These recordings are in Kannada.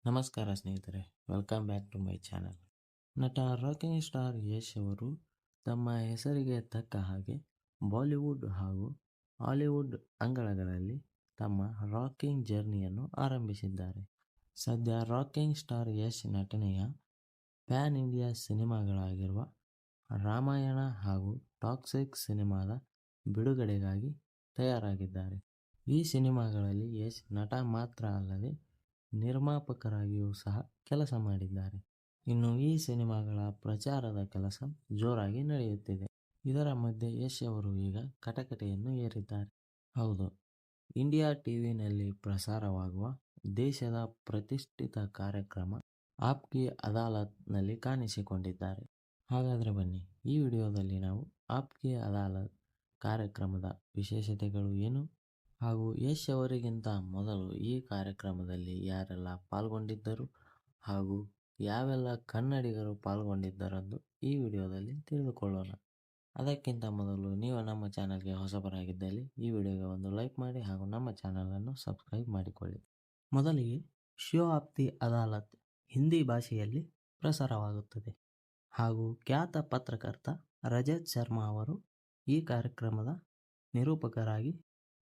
ನಮಸ್ಕಾರ ಸ್ನೇಹಿತರೆ, welcome back to my channel. ನಟ ರಾಕಿಂಗ್ ಸ್ಟಾರ್ ಯಶ್ ಅವರು ತಮ್ಮ ಹೆಸರಿಗೆ ತಕ್ಕ ಹಾಗೆ ಬಾಲಿವುಡ್ ಹಾಗೂ ಹಾಲಿವುಡ್ ಅಂಗಳಗಳಲ್ಲಿ ತಮ್ಮ ರಾಕಿಂಗ್ ಜರ್ನಿಯನ್ನು ಆರಂಭಿಸಿದ್ದಾರೆ. ಸದ್ಯ ರಾಕಿಂಗ್ ಸ್ಟಾರ್ ಯಶ್ ನಟನೆಯ ಪ್ಯಾನ್ ಇಂಡಿಯಾ ಸಿನಿಮಾಗಳಾಗಿರುವ ರಾಮಾಯಣ ಹಾಗೂ ಟಾಕ್ಸಿಕ್ ಸಿನಿಮಾದ ಬಿಡುಗಡೆಗಾಗಿ ತಯಾರಾಗಿದ್ದಾರೆ. ಈ ಸಿನಿಮಾಗಳಲ್ಲಿ ಯಶ್ ನಟ ಮಾತ್ರ ಅಲ್ಲದೆ ನಿರ್ಮಾಪಕರಾಗಿಯೂ ಸಹ ಕೆಲಸ ಮಾಡಿದ್ದಾರೆ. ಇನ್ನು ಈ ಸಿನಿಮಾಗಳ ಪ್ರಚಾರದ ಕೆಲಸ ಜೋರಾಗಿ ನಡೆಯುತ್ತಿದೆ. ಇದರ ಮಧ್ಯೆ ಯಶ್ ಅವರು ಈಗ ಕಟಕಟೆಯನ್ನು ಏರಿದ್ದಾರೆ. ಹೌದು, ಇಂಡಿಯಾ ಟಿವಿನಲ್ಲಿ ಪ್ರಸಾರವಾಗುವ ದೇಶದ ಪ್ರತಿಷ್ಠಿತ ಕಾರ್ಯಕ್ರಮ ಆಪ್ ಕಿ ಅದಾಲತ್ ನಲ್ಲಿ ಕಾಣಿಸಿಕೊಂಡಿದ್ದಾರೆ. ಹಾಗಾದರೆ ಬನ್ನಿ, ಈ ವಿಡಿಯೋದಲ್ಲಿ ನಾವು ಆಪ್ ಕಿ ಅದಾಲತ್ ಕಾರ್ಯಕ್ರಮದ ವಿಶೇಷತೆಗಳು ಏನು ಹಾಗೂ ಯಶ್ ಅವರಿಗಿಂತ ಮೊದಲು ಈ ಕಾರ್ಯಕ್ರಮದಲ್ಲಿ ಯಾರೆಲ್ಲ ಪಾಲ್ಗೊಂಡಿದ್ದರು ಹಾಗೂ ಯಾವೆಲ್ಲ ಕನ್ನಡಿಗರು ಪಾಲ್ಗೊಂಡಿದ್ದರೆಂದು ಈ ವಿಡಿಯೋದಲ್ಲಿ ತಿಳಿದುಕೊಳ್ಳೋಣ. ಅದಕ್ಕಿಂತ ಮೊದಲು ನೀವು ನಮ್ಮ ಚಾನಲ್ಗೆ ಹೊಸಬರಾಗಿದ್ದಲ್ಲಿ ಈ ವಿಡಿಯೋಗೆ ಒಂದು ಲೈಕ್ ಮಾಡಿ ಹಾಗೂ ನಮ್ಮ ಚಾನಲನ್ನು ಸಬ್ಸ್ಕ್ರೈಬ್ ಮಾಡಿಕೊಳ್ಳಿ. ಮೊದಲಿಗೆ ಶೋ ಆಪ್ ದಿ ಅದಾಲತ್ ಹಿಂದಿ ಭಾಷೆಯಲ್ಲಿ ಪ್ರಸಾರವಾಗುತ್ತದೆ ಹಾಗೂ ಖ್ಯಾತ ಪತ್ರಕರ್ತ ರಜತ್ ಶರ್ಮಾ ಅವರು ಈ ಕಾರ್ಯಕ್ರಮದ ನಿರೂಪಕರಾಗಿ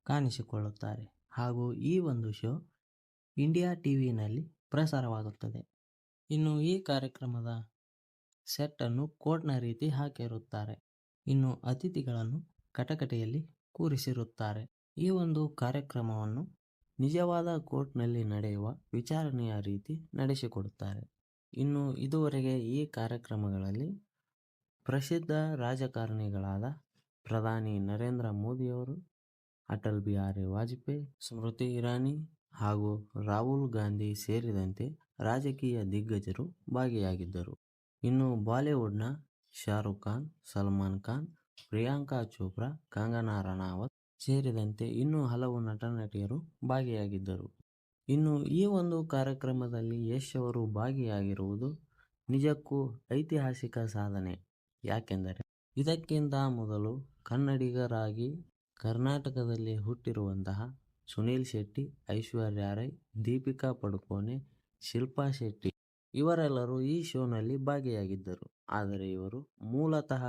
ಕಾಣಿಸಿಕೊಳ್ಳುತ್ತಾರೆ ಹಾಗೂ ಈ ಒಂದು ಶೋ ಇಂಡಿಯಾ ಟಿವಿನಲ್ಲಿ ಪ್ರಸಾರವಾಗುತ್ತದೆ. ಇನ್ನು ಈ ಕಾರ್ಯಕ್ರಮದ ಸೆಟ್ ಅನ್ನು ಕೋರ್ಟ್ನ ರೀತಿ ಹಾಕಿರುತ್ತಾರೆ. ಇನ್ನು ಅತಿಥಿಗಳನ್ನು ಕಟಕಟೆಯಲ್ಲಿ ಕೂರಿಸಿರುತ್ತಾರೆ. ಈ ಒಂದು ಕಾರ್ಯಕ್ರಮವನ್ನು ನಿಜವಾದ ಕೋರ್ಟ್ನಲ್ಲಿ ನಡೆಯುವ ವಿಚಾರಣೆಯ ರೀತಿ ನಡೆಸಿಕೊಡುತ್ತಾರೆ. ಇನ್ನು ಇದುವರೆಗೆ ಈ ಕಾರ್ಯಕ್ರಮಗಳಲ್ಲಿ ಪ್ರಸಿದ್ಧ ರಾಜಕಾರಣಿಗಳಾದ ಪ್ರಧಾನಿ ನರೇಂದ್ರ ಮೋದಿಯವರು, ಅಟಲ್ ಬಿಹಾರಿ ವಾಜಪೇಯಿ, ಸ್ಮೃತಿ ಇರಾನಿ ಹಾಗೂ ರಾಹುಲ್ ಗಾಂಧಿ ಸೇರಿದಂತೆ ರಾಜಕೀಯ ದಿಗ್ಗಜರು ಭಾಗಿಯಾಗಿದ್ದರು. ಇನ್ನು ಬಾಲಿವುಡ್ನ ಶಾರುಖ್ ಖಾನ್, ಸಲ್ಮಾನ್ ಖಾನ್, ಪ್ರಿಯಾಂಕಾ ಚೋಪ್ರಾ, ಕಂಗನಾ ರನಾವತ್ ಸೇರಿದಂತೆ ಇನ್ನೂ ಹಲವು ನಟ ನಟಿಯರು ಭಾಗಿಯಾಗಿದ್ದರು. ಇನ್ನು ಈ ಒಂದು ಕಾರ್ಯಕ್ರಮದಲ್ಲಿ ಯಶ್ ಅವರು ಭಾಗಿಯಾಗಿರುವುದು ನಿಜಕ್ಕೂ ಐತಿಹಾಸಿಕ ಸಾಧನೆ. ಯಾಕೆಂದರೆ ಇದಕ್ಕಿಂತ ಮೊದಲು ಕನ್ನಡಿಗರಾಗಿ ಕರ್ನಾಟಕದಲ್ಲಿ ಹುಟ್ಟಿರುವಂತಹ ಸುನೀಲ್ ಶೆಟ್ಟಿ, ಐಶ್ವರ್ಯ ರೈ, ದೀಪಿಕಾ ಪಡುಕೋನೆ, ಶಿಲ್ಪಾ ಶೆಟ್ಟಿ ಇವರೆಲ್ಲರೂ ಈ ಶೋನಲ್ಲಿ ಭಾಗಿಯಾಗಿದ್ದರು. ಆದರೆ ಇವರು ಮೂಲತಃ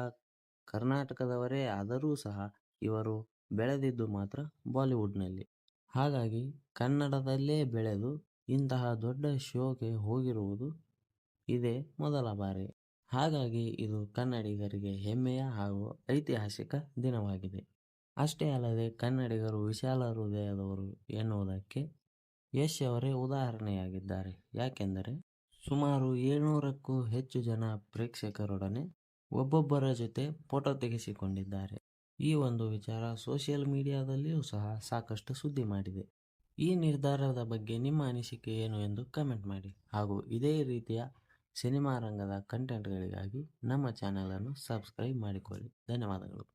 ಕರ್ನಾಟಕದವರೇ ಆದರೂ ಸಹ ಇವರು ಬೆಳೆದಿದ್ದು ಮಾತ್ರ ಬಾಲಿವುಡ್ನಲ್ಲಿ. ಹಾಗಾಗಿ ಕನ್ನಡದಲ್ಲೇ ಬೆಳೆದು ಇಂತಹ ದೊಡ್ಡ ಶೋಗೆ ಹೋಗಿರುವುದು ಇದೇ ಮೊದಲ ಬಾರಿ. ಹಾಗಾಗಿ ಇದು ಕನ್ನಡಿಗರಿಗೆ ಹೆಮ್ಮೆಯ ಹಾಗೂ ಐತಿಹಾಸಿಕ ದಿನವಾಗಿದೆ. ಅಷ್ಟೇ ಅಲ್ಲದೆ ಕನ್ನಡಿಗರು ವಿಶಾಲ ಹೃದಯದವರು ಎನ್ನುವುದಕ್ಕೆ ಯಶ್ ಅವರೇ ಉದಾಹರಣೆಯಾಗಿದ್ದಾರೆ. ಯಾಕೆಂದರೆ ಸುಮಾರು 700ಕ್ಕೂ ಹೆಚ್ಚು ಜನ ಪ್ರೇಕ್ಷಕರೊಡನೆ ಒಬ್ಬೊಬ್ಬರ ಜೊತೆ ಫೋಟೋ ತೆಗೆಸಿಕೊಂಡಿದ್ದಾರೆ. ಈ ಒಂದು ವಿಚಾರ ಸೋಷಿಯಲ್ ಮೀಡಿಯಾದಲ್ಲಿಯೂ ಸಹ ಸಾಕಷ್ಟು ಸುದ್ದಿ ಮಾಡಿದೆ. ಈ ನಿರ್ಧಾರದ ಬಗ್ಗೆ ನಿಮ್ಮ ಅನಿಸಿಕೆ ಏನು ಎಂದು ಕಮೆಂಟ್ ಮಾಡಿ ಹಾಗೂ ಇದೇ ರೀತಿಯ ಸಿನಿಮಾ ರಂಗದ ಕಂಟೆಂಟ್ಗಳಿಗಾಗಿ ನಮ್ಮ ಚಾನಲನ್ನು ಸಬ್ಸ್ಕ್ರೈಬ್ ಮಾಡಿಕೊಳ್ಳಿ. ಧನ್ಯವಾದಗಳು.